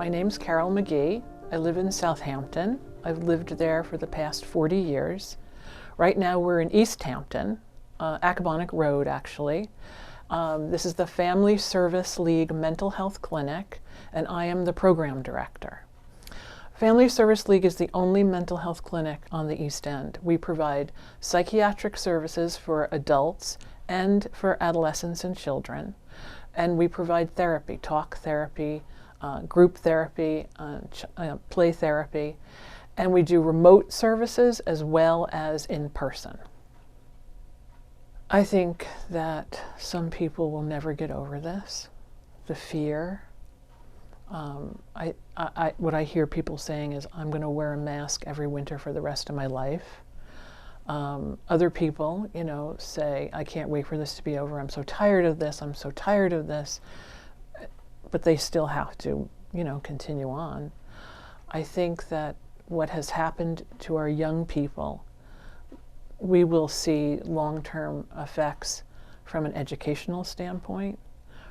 My name's Carol Magee. I live in Southampton. I've lived there for the past 40 years. Right now we're in East Hampton, Accabonac Road actually. This is the Family Service League Mental Health Clinic, and I am the program director. Family Service League is the only mental health clinic on the East End. We provide psychiatric services for adults and for adolescents and children. And we provide therapy, talk therapy, group therapy, play therapy, and we do remote services as well as in person. I think that some people will never get over this, the fear. What I hear people saying is, I'm going to wear a mask every winter for the rest of my life. Other people, say, I can't wait for this to be over. I'm so tired of this. I'm so tired of this. But they still have to, continue on. I think that what has happened to our young people, we will see long-term effects from an educational standpoint,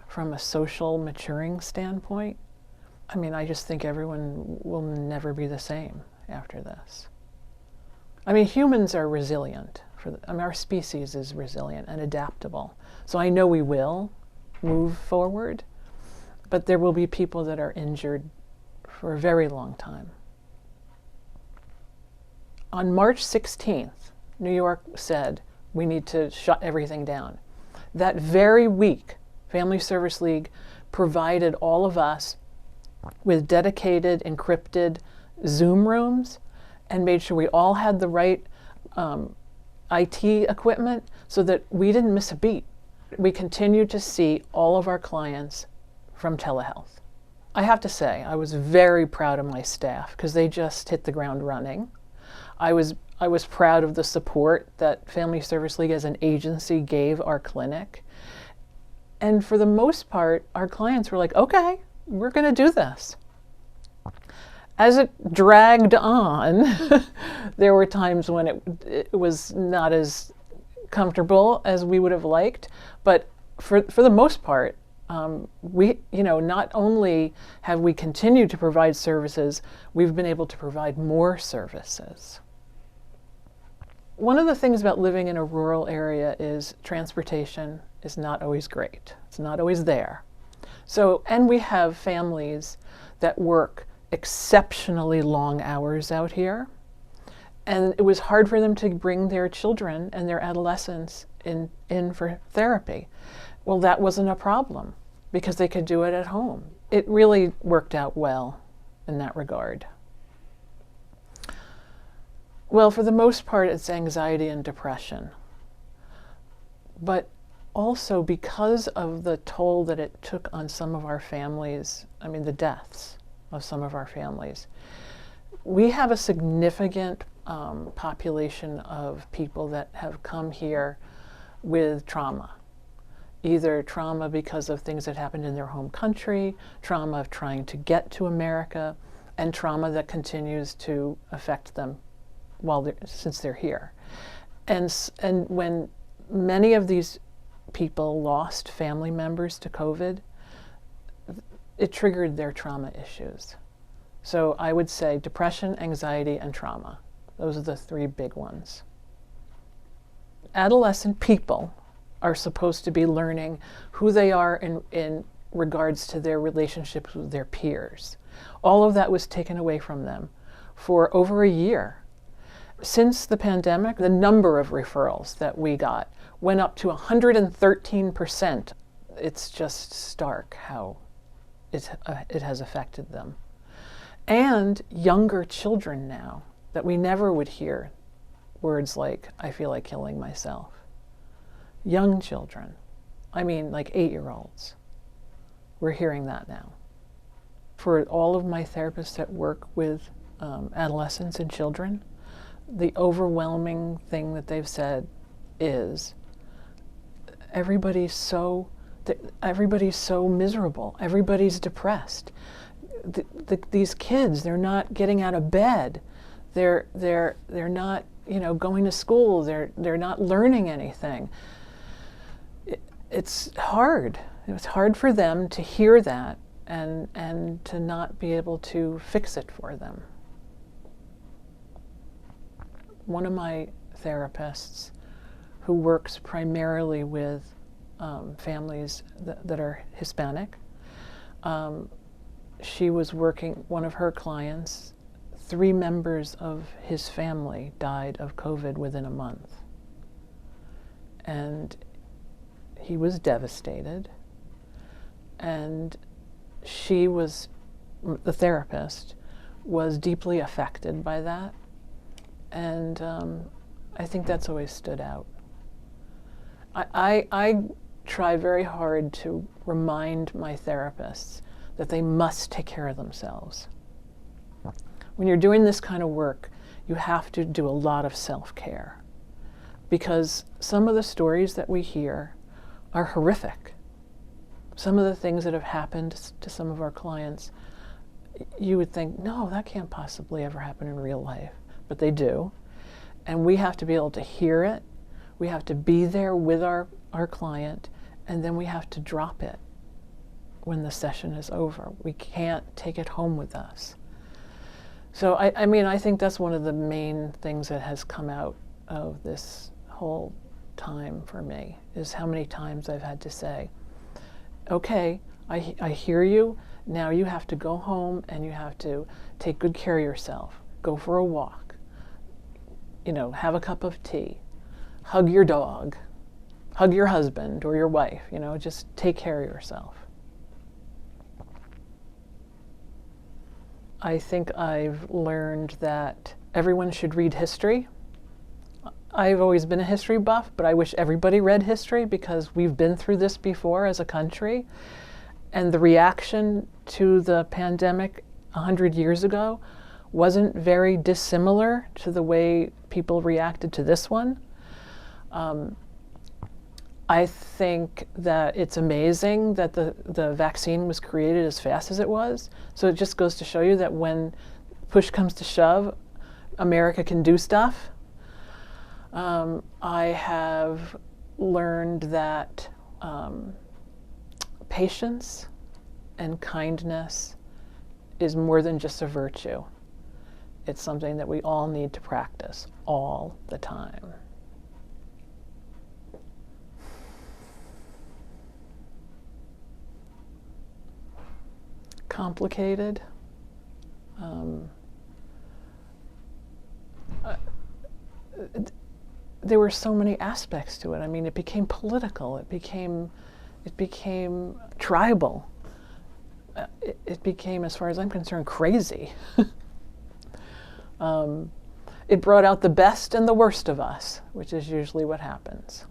from a social maturing standpoint. I just think everyone will never be the same after this. Humans are resilient. Our species is resilient and adaptable. So I know we will move forward, but there will be people that are injured for a very long time. On March 16th, New York said we need to shut everything down. That very week, Family Service League provided all of us with dedicated, encrypted Zoom rooms and made sure we all had the right IT equipment so that we didn't miss a beat. We continued to see all of our clients from telehealth. I have to say, I was very proud of my staff because they just hit the ground running. I was proud of the support that Family Service League as an agency gave our clinic. And for the most part, our clients were like, okay, we're going to do this. As it dragged on, there were times when it was not as comfortable as we would have liked, but for the most part, not only have we continued to provide services, we've been able to provide more services. One of the things about living in a rural area is transportation is not always great. It's not always there. And we have families that work exceptionally long hours out here. And it was hard for them to bring their children and their adolescents in for therapy. Well, that wasn't a problem because they could do it at home. It really worked out well in that regard. Well, for the most part, it's anxiety and depression. But also because of the toll that it took on some of our families, the deaths of some of our families, we have a significant population of people that have come here with trauma. Either trauma because of things that happened in their home country, trauma of trying to get to America, and trauma that continues to affect them since they're here. And when many of these people lost family members to COVID, it triggered their trauma issues. So I would say depression, anxiety, and trauma. Those are the three big ones. Adolescent people are supposed to be learning who they are in regards to their relationships with their peers. All of that was taken away from them for over a year. Since the pandemic, the number of referrals that we got went up to 113%. It's just stark how it has affected them. And younger children now, that we never would hear words like, I feel like killing myself. Young children, like 8-year-olds. We're hearing that now. For all of my therapists that work with adolescents and children, the overwhelming thing that they've said is everybody's so miserable. Everybody's depressed. These kids, they're not getting out of bed. They're not, going to school. They're not learning anything. It's hard. It's hard for them to hear that and to not be able to fix it for them. One of my therapists, who works primarily with families that are Hispanic, she was working, one of her clients, 3 members of his family died of COVID within a month. And he was devastated. And she was, the therapist, was deeply affected by that. And I think that's always stood out. I try very hard to remind my therapists that they must take care of themselves. When you're doing this kind of work, you have to do a lot of self-care, because some of the stories that we hear are horrific. Some of the things that have happened to some of our clients, you would think, no, that can't possibly ever happen in real life, but they do. And we have to be able to hear it, we have to be there with our client, and then we have to drop it when the session is over. We can't take it home with us. So I mean, I think that's one of the main things that has come out of this whole time for me, is how many times I've had to say, okay, I hear you, now you have to go home and you have to take good care of yourself. Go for a walk, you know, have a cup of tea, hug your dog, hug your husband or your wife, you know, just take care of yourself. I think I've learned that everyone should read history. I've always been a history buff, but I wish everybody read history, because we've been through this before as a country. And the reaction to the pandemic 100 years ago wasn't very dissimilar to the way people reacted to this one. I think that it's amazing that the vaccine was created as fast as it was. So it just goes to show you that when push comes to shove, America can do stuff. I have learned that patience and kindness is more than just a virtue. It's something that we all need to practice all the time. Complicated. There were so many aspects to it. I mean, it became political. It became tribal. It became, as far as I'm concerned, crazy. It brought out the best and the worst of us, which is usually what happens.